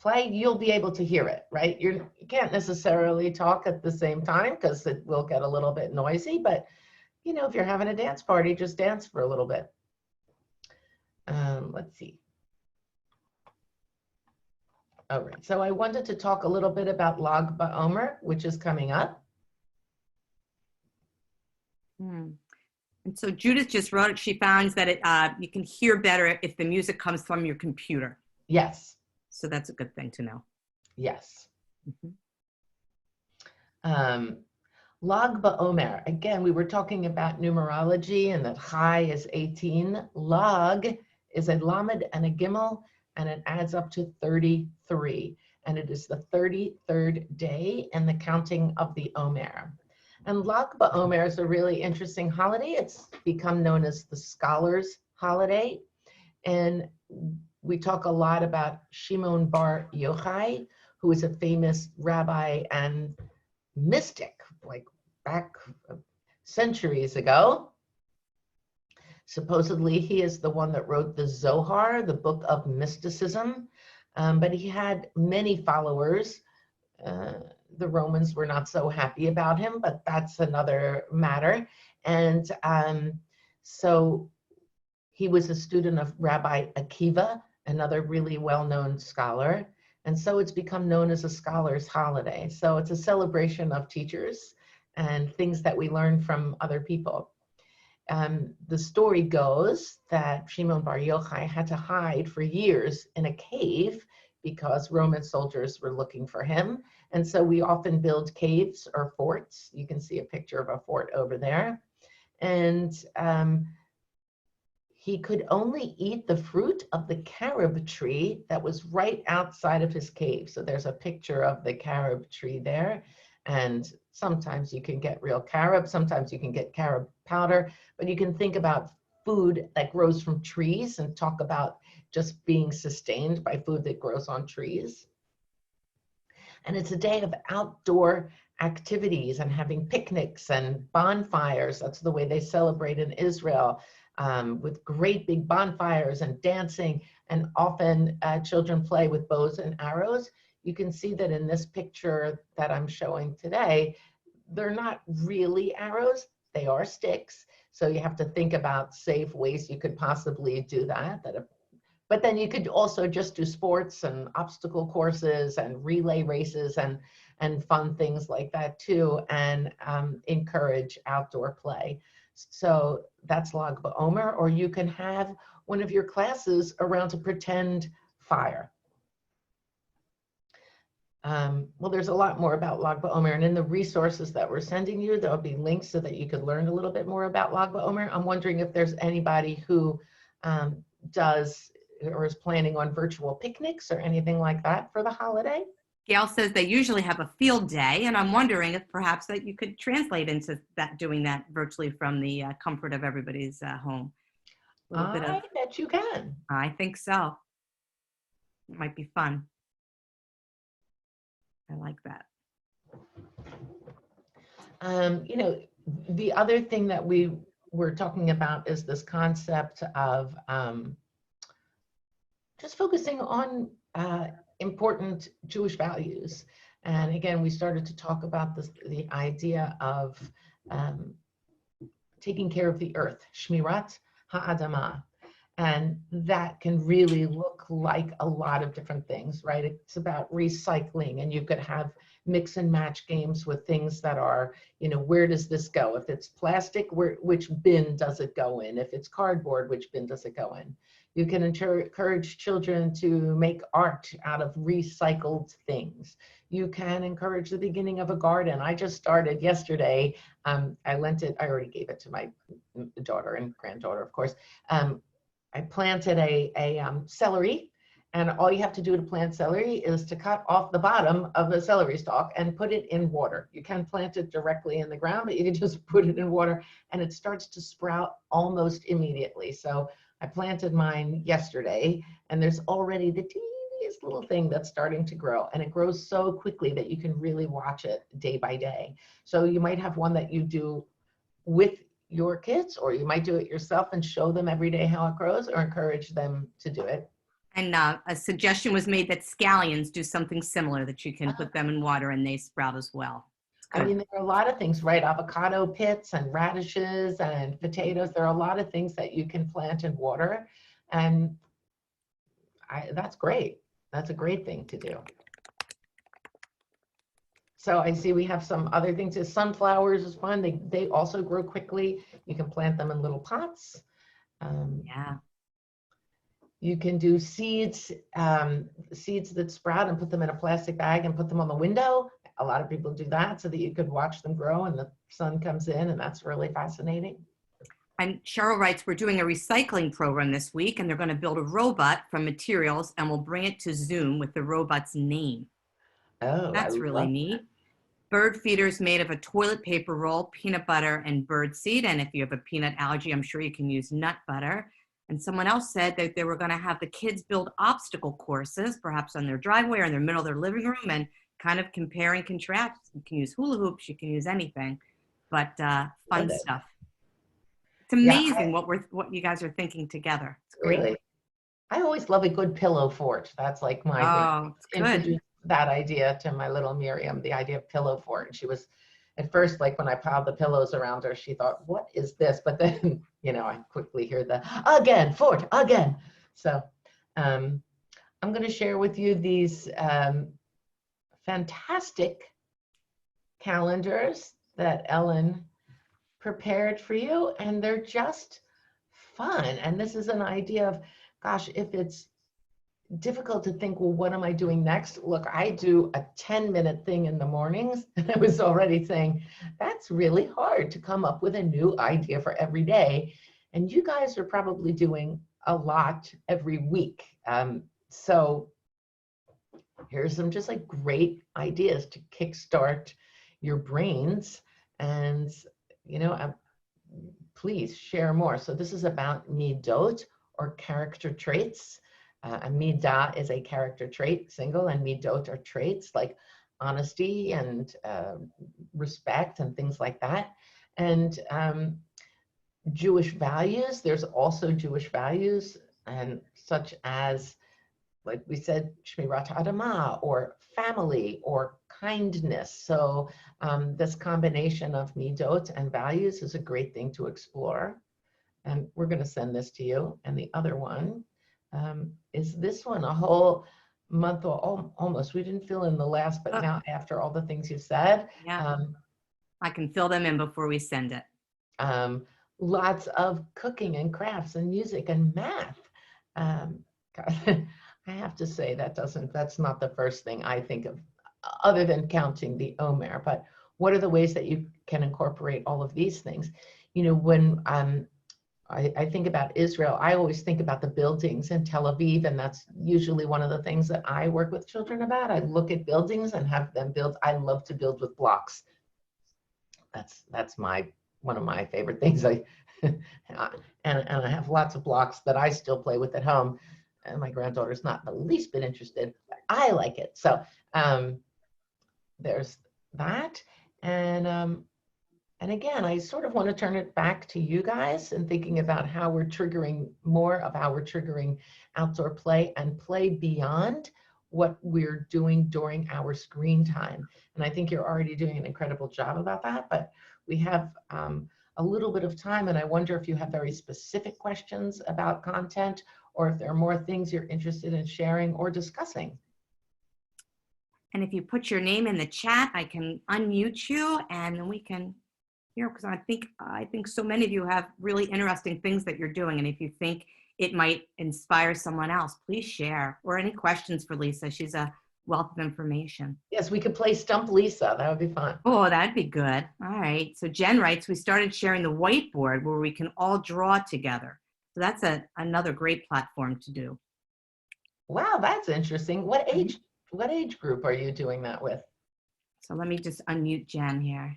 A: play, you'll be able to hear it, right? You can't necessarily talk at the same time because it will get a little bit noisy, but you know, if you're having a dance party, just dance for a little bit. Let's see. All right, so I wanted to talk a little bit about Lag BaOmer, which is coming up.
B: And so Judith just wrote it. She finds that you can hear better if the music comes from your computer.
A: Yes.
B: So that's a good thing to know.
A: Yes. Lag BaOmer. Again, we were talking about numerology and that Chai is 18. Lag is a Lamed and a Gimel, and it adds up to 33. And it is the 33rd day in the counting of the Omer. And Lag BaOmer is a really interesting holiday. It's become known as the scholars' holiday. And we talk a lot about Shimon Bar Yochai, who is a famous rabbi and mystic, like back centuries ago. Supposedly, he is the one that wrote the Zohar, the book of mysticism, but he had many followers. The Romans were not so happy about him, but that's another matter. And so he was a student of Rabbi Akiva, another really well-known scholar. And so it's become known as a scholars' holiday. So it's a celebration of teachers and things that we learn from other people. The story goes that Shimon Bar Yochai had to hide for years in a cave because Roman soldiers were looking for him. And so we often build caves or forts. You can see a picture of a fort over there. And he could only eat the fruit of the carob tree that was right outside of his cave. So there's a picture of the carob tree there. And sometimes you can get real carob, sometimes you can get carob powder, but you can think about food that grows from trees and talk about just being sustained by food that grows on trees. And it's a day of outdoor activities and having picnics and bonfires. That's the way they celebrate in Israel. With great big bonfires and dancing, and often children play with bows and arrows. You can see that in this picture that I'm showing today, they're not really arrows, they are sticks. So you have to think about safe ways you could possibly do that. But then you could also just do sports and obstacle courses and relay races and fun things like that too, and encourage outdoor play. So that's Lag BaOmer, or you can have one of your classes around a pretend fire. Well, there's a lot more about Lag BaOmer, and in the resources that we're sending you, there'll be links so that you could learn a little bit more about Lag BaOmer. I'm wondering if there's anybody who does or is planning on virtual picnics or anything like that for the holiday.
B: Gail says they usually have a field day, and I'm wondering if perhaps that you could translate into that, doing that virtually from the comfort of everybody's home.
A: I bet you can.
B: I think so. It might be fun. I like that.
A: You know, the other thing that we were talking about is this concept of just focusing on important Jewish values. And again, we started to talk about this, the idea of taking care of the earth, Shmirat Ha'adamah. And that can really look like a lot of different things, right? It's about recycling, and you could have mix and match games with things that are, you know, where does this go? If it's plastic, which bin does it go in? If it's cardboard, which bin does it go in? You can encourage children to make art out of recycled things. You can encourage the beginning of a garden. I just started yesterday. I lent it, I already gave it to my daughter and granddaughter, of course. I planted a celery, and all you have to do to plant celery is to cut off the bottom of the celery stalk and put it in water. You can plant it directly in the ground, but you can just put it in water and it starts to sprout almost immediately. So I planted mine yesterday, and there's already the teeniest little thing that's starting to grow, and it grows so quickly that you can really watch it day by day. So you might have one that you do with your kids, or you might do it yourself and show them every day how it grows, or encourage them to do it.
B: And a suggestion was made that scallions do something similar, that you can put them in water and they sprout as well.
A: I mean, there are a lot of things, right? Avocado pits and radishes and potatoes. There are a lot of things that you can plant in water, and that's great. That's a great thing to do. So I see we have some other things. Sunflowers is fun. They also grow quickly. You can plant them in little pots.
B: Yeah.
A: You can do seeds that sprout and put them in a plastic bag and put them on the window a lot of people do that so that you could watch them grow and the sun comes in, and that's really fascinating.
B: And Cheryl writes, we're doing a recycling program this week, and they're going to build a robot from materials, and we'll bring it to Zoom with the robot's name.
A: Oh, I
B: That's really
A: love
B: neat. Bird feeders made of a toilet paper roll, peanut butter, and bird seed. And if you have a peanut allergy, I'm sure you can use nut butter. And someone else said that they were going to have the kids build obstacle courses, perhaps on their driveway or in the middle of their living room, and kind of compare and contrast. You can use hula hoops, you can use anything, but fun stuff. It's amazing what you guys are thinking together. It's great.
A: Really. I always love a good pillow fort. That's like my thing.
B: It's good.
A: Introduced that idea to my little Miriam, the idea of pillow fort. And she was, at first, like when I piled the pillows around her, she thought, what is this? But then, you know, I quickly hear the again, fort, again. So I'm going to share with you these fantastic calendars that Ellen prepared for you. And they're just fun. And this is an idea of, gosh, if it's difficult to think, well, what am I doing next? Look, I do a 10-minute thing in the mornings, and I was already saying, that's really hard to come up with a new idea for every day. And you guys are probably doing a lot every week. So here's some just like great ideas to kickstart your brains. And, you know, please share more. So this is about midot, or character traits. Midah is a character trait, single, and midot are traits like honesty and respect and things like that. And Jewish values, there's also Jewish values, and such as, like we said, Shmirat Adamah, or family, or kindness. So this combination of midot and values is a great thing to explore. And we're going to send this to you. And the other one is this one, a whole month or almost. We didn't fill in the last, but now after all the things you said.
B: Yeah, I can fill them in before we send it.
A: Lots of cooking and crafts and music and math. I have to say that's not the first thing I think of, other than counting the Omer. But what are the ways that you can incorporate all of these things? You know, when I think about Israel, I always think about the buildings in Tel Aviv, and that's usually one of the things that I work with children about. I look at buildings and have them build. I love to build with blocks. That's one of my favorite things. And I have lots of blocks that I still play with at home, and my granddaughter's not the least bit interested, but I like it. So there's that. And again, I sort of want to turn it back to you guys and thinking about how we're triggering outdoor play and play beyond what we're doing during our screen time. And I think you're already doing an incredible job about that, but we have a little bit of time, and I wonder if you have very specific questions about content, or if there are more things you're interested in sharing or discussing.
B: And if you put your name in the chat, I can unmute you, and then we can hear, because I think so many of you have really interesting things that you're doing. And if you think it might inspire someone else, please share. Or any questions for Lisa. She's a wealth of information.
A: Yes, we could play Stump Lisa. That would be fun.
B: Oh, that'd be good. All right. So Jen writes, we started sharing the whiteboard where we can all draw together. So that's another great platform to do.
A: Wow, that's interesting. What age group are you doing that with?
B: So let me just unmute Jen here.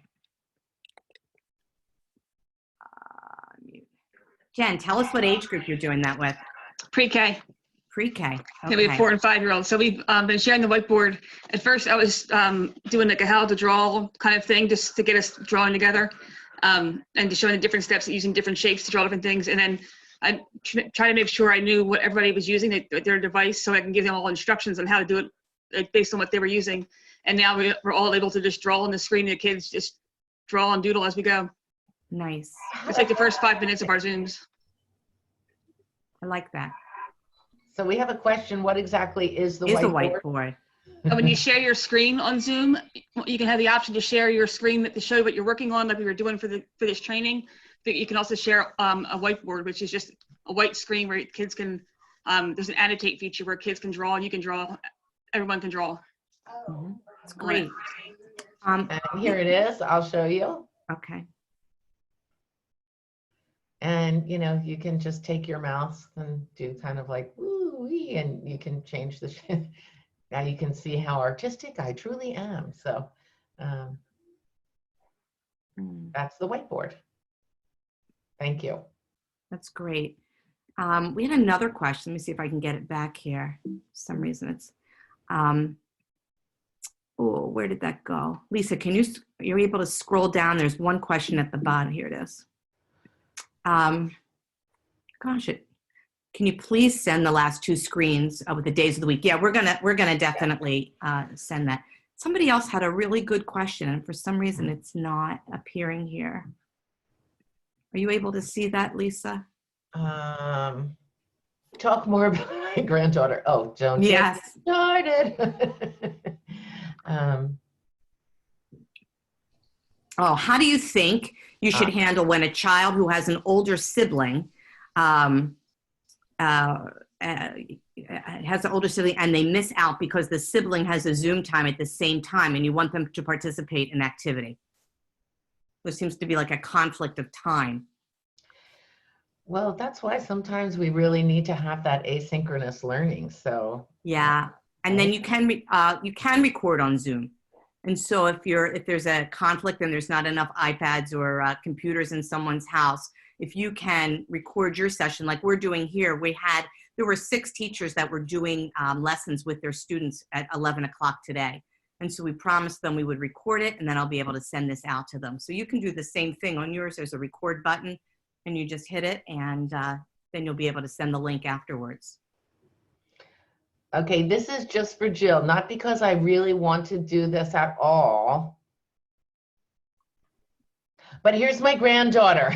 B: Jen, tell us what age group you're doing that with.
C: Pre-K.
B: Pre-K. Okay.
C: Yeah, we have 4 and 5-year-olds. So we've been sharing the whiteboard. At first, I was doing like a how to draw kind of thing, just to get us drawing together, and to showing the different steps, using different shapes to draw different things. And then I try to make sure I knew what everybody was using, their device, so I can give them all instructions on how to do it, like, based on what they were using. And now we're all able to just draw on the screen. The kids just draw and doodle as we go.
B: Nice.
C: It's like the first 5 minutes of our Zooms.
B: I like that.
A: So we have a question. What exactly is the whiteboard?
C: And when you share your screen on Zoom, you can have the option to share your screen to show what you're working on, like we were doing for this training. But you can also share a whiteboard, which is just a white screen where kids can, there's an annotate feature where kids can draw, and you can draw, everyone can draw.
B: That's great.
A: And here it is. I'll show you.
B: Okay.
A: And, you know, you can just take your mouse and do kind of like, woo-wee, and you can change the shape. Now you can see how artistic I truly am. So that's the whiteboard. Thank you.
B: That's great. We had another question. Let me see if I can get it back here. For some reason it's, oh, where did that go? Lisa, you're able to scroll down. There's one question at the bottom. Here it is. Gosh, can you please send the last 2 screens with the days of the week? Yeah, we're gonna definitely send that. Somebody else had a really good question, and for some reason it's not appearing here. Are you able to see that, Lisa?
A: Talk more about my granddaughter. Oh, don't
B: Yes.
A: get started.
B: Oh, how do you think you should handle when a child who has an older sibling has an older sibling and they miss out because the sibling has a Zoom time at the same time and you want them to participate in activity? There seems to be like a conflict of time.
A: Well, that's why sometimes we really need to have that asynchronous learning. So
B: yeah, and then you can record on Zoom. And so if there's a conflict and there's not enough iPads or computers in someone's house, if you can record your session like we're doing here, there were 6 teachers that were doing lessons with their students at 11 o'clock today. And so we promised them we would record it and then I'll be able to send this out to them. So you can do the same thing on yours. There's a record button and you just hit it and then you'll be able to send the link afterwards.
A: okay, this is just for Jill, not because I really want to do this at all. But here's my granddaughter.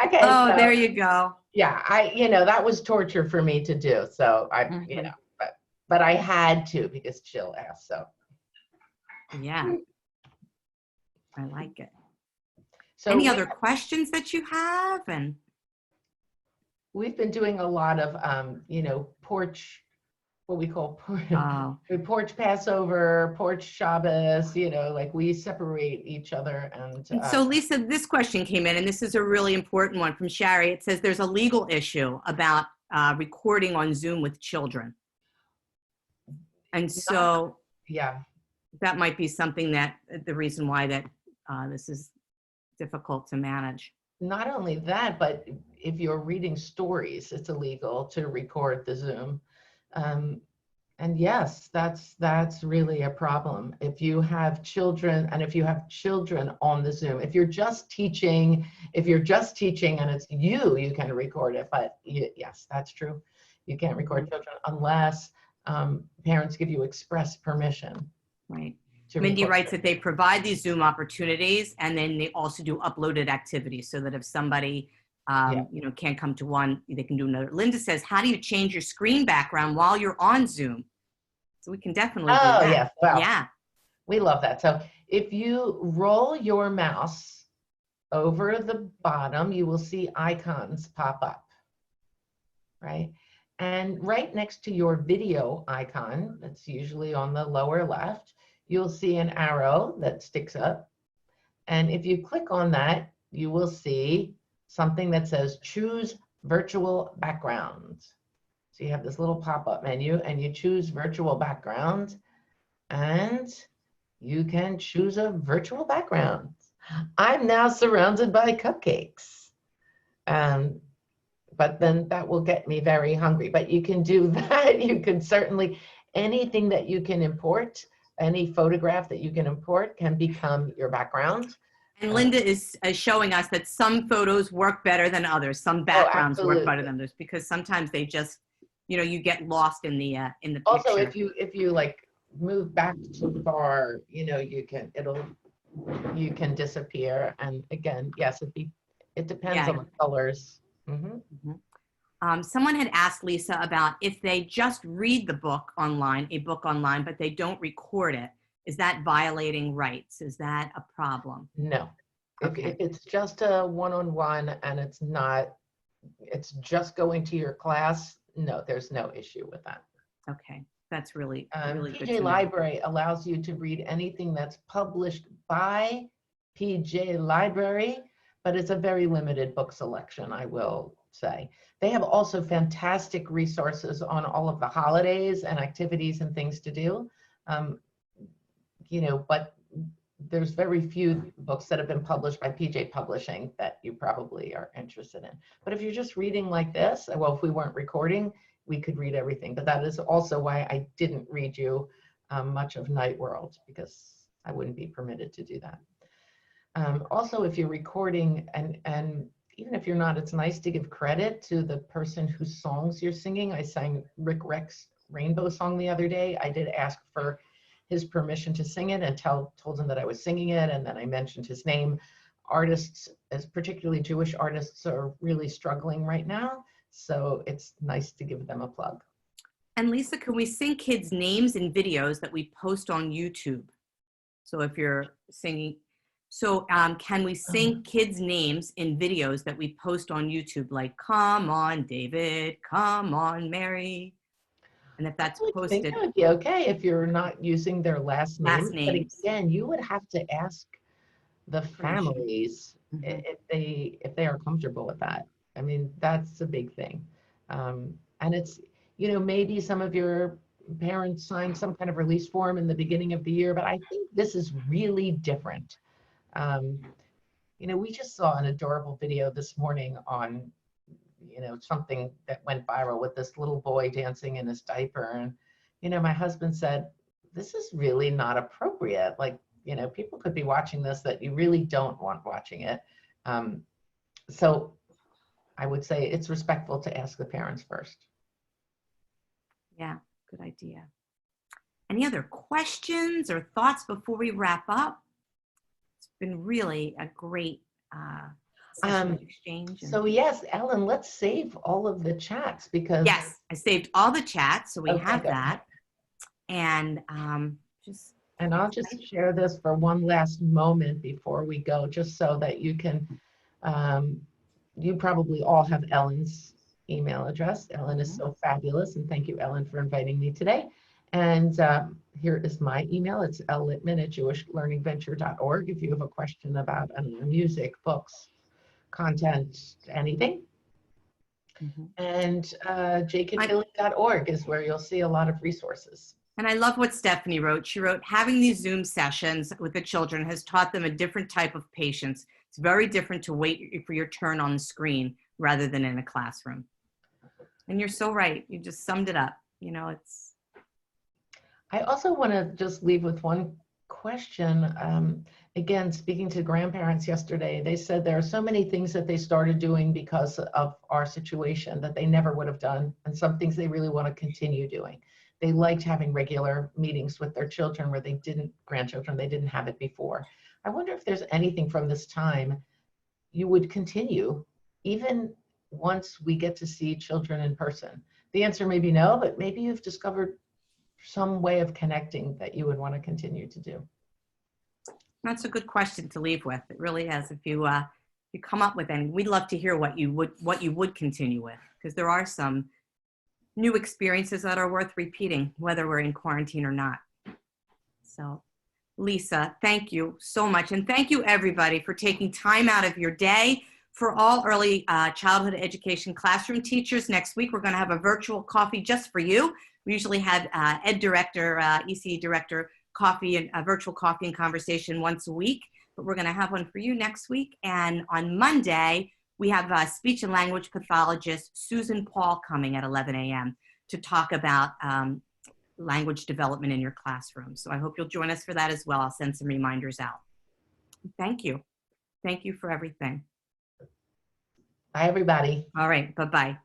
A: Okay.
B: Oh,
A: so,
B: there you go.
A: Yeah, that was torture for me to do. So but I had to because Jill asked. So
B: yeah, I like it.
A: So
B: any other questions that you have? And
A: we've been doing a lot of porch, what we call porch Passover, porch Shabbos, like we separate each other. And
B: so Lisa, this question came in and this is a really important one from Shari. It says there's a legal issue about recording on Zoom with children. And so
A: yeah,
B: that might be something that the reason why that this is difficult to manage.
A: Not only that, but if you're reading stories, it's illegal to record the Zoom. And yes, that's really a problem. If you have children and if you have children on the Zoom, if you're just teaching and it's you can record it. But yes, that's true. You can't record children unless parents give you express permission.
B: Right. Mindy writes that they provide these Zoom opportunities and then they also do uploaded activities so that if somebody can't come to one, they can do another. Linda says, how do you change your screen background while you're on Zoom? So we can definitely do that.
A: Yes. Well,
B: yeah.
A: We love that. So if you roll your mouse over the bottom, you will see icons pop up, right? And right next to your video icon, that's usually on the lower left, you'll see an arrow that sticks up. And if you click on that, you will see something that says choose virtual background. So you have this little pop-up menu and you choose virtual background and you can choose a virtual background. I'm now surrounded by cupcakes. But then that will get me very hungry. But you can do that. You can certainly, anything that you can import, any photograph that you can import can become your background.
B: And Linda is showing us that some photos work better than others. Some backgrounds work better than others because sometimes they just, you get lost in the picture.
A: Also, if you like move back too far, you can disappear. And again, yes, it depends on the colors. Mm-hmm.
B: Someone had asked Lisa about if they just read the book online, but they don't record it. Is that violating rights? Is that a problem?
A: No.
B: Okay.
A: If it's just a one-on-one and it's just going to your class, no, there's no issue with that.
B: Okay. That's really, really good to
A: PJ
B: know.
A: Library allows you to read anything that's published by PJ Library, but it's a very limited book selection, I will say. They have also fantastic resources on all of the holidays and activities and things to do. You know, but there's very few books that have been published by PJ Publishing that you probably are interested in. But if you're just reading like this, well, if we weren't recording, we could read everything. But that is also why I didn't read you much of Night World, because I wouldn't be permitted to do that. Also, if you're recording, and even if you're not, it's nice to give credit to the person whose songs you're singing. I sang Rick Rex Rainbow Song the other day. I did ask for his permission to sing it and told him that I was singing it, and then I mentioned his name. Artists, as particularly Jewish artists, are really struggling right now, so it's nice to give them a plug.
B: And Lisa, can we sing kids' names in videos that we post on YouTube? So if you're singing, so can we sing kids' names in videos that we post on YouTube, like "Come on, David," "Come on, Mary"? And if that's
A: I
B: posted,
A: think that would be okay if you're not using their last names. But again, you would have to ask the families if they are comfortable with that. I mean, that's a big thing. And it's, you know, maybe some of your parents signed some kind of release form in the beginning of the year, but I think this is really different. You know, we just saw an adorable video this morning on, you know, something that went viral with this little boy dancing in his diaper. And, you know, my husband said, this is really not appropriate. Like, you know, people could be watching this that you really don't want watching it. So I would say it's respectful to ask the parents first.
B: Yeah, good idea. Any other questions or thoughts before we wrap up? It's been really a great session of exchange.
A: So yes, Ellen, let's save all of the chats because
B: yes, I saved all the chats, so we have
A: good.
B: that. And
A: I'll just share this for one last moment before we go, just so that you can, you probably all have Ellen's email address. Ellen is so fabulous, and thank you, Ellen, for inviting me today. And here is my email. It's llitman@jewishlearningventure.org if you have a question about music, books, content, anything. And jakeandbilly.org is where you'll see a lot of resources.
B: And I love what Stephanie wrote. She wrote, having these Zoom sessions with the children has taught them a different type of patience. It's very different to wait for your turn on the screen rather than in a classroom. And you're so right. You just summed it up. You know, it's.
A: I also want to just leave with one question. Again, speaking to grandparents yesterday, they said there are so many things that they started doing because of our situation that they never would have done, and some things they really want to continue doing. They liked having regular meetings with their children where grandchildren, they didn't have it before. I wonder if there's anything from this time you would continue, even once we get to see children in person. The answer may be no, but maybe you've discovered some way of connecting that you would want to continue to do.
B: That's a good question to leave with. It really is. If you come up with any, we'd love to hear what you would continue with, because there are some new experiences that are worth repeating, whether we're in quarantine or not. So, Lisa, thank you so much. And thank you, everybody, for taking time out of your day. For all early childhood education classroom teachers, next week we're going to have a virtual coffee just for you. We usually have ed director, ECE director coffee and a virtual coffee and conversation once a week, but we're going to have one for you next week. And on Monday, we have speech and language pathologist Susan Paul coming at 11 a.m. to talk about language development in your classroom. So I hope you'll join us for that as well. I'll send some reminders out. Thank you. Thank you for everything.
A: Bye, everybody.
B: All right. Bye-bye.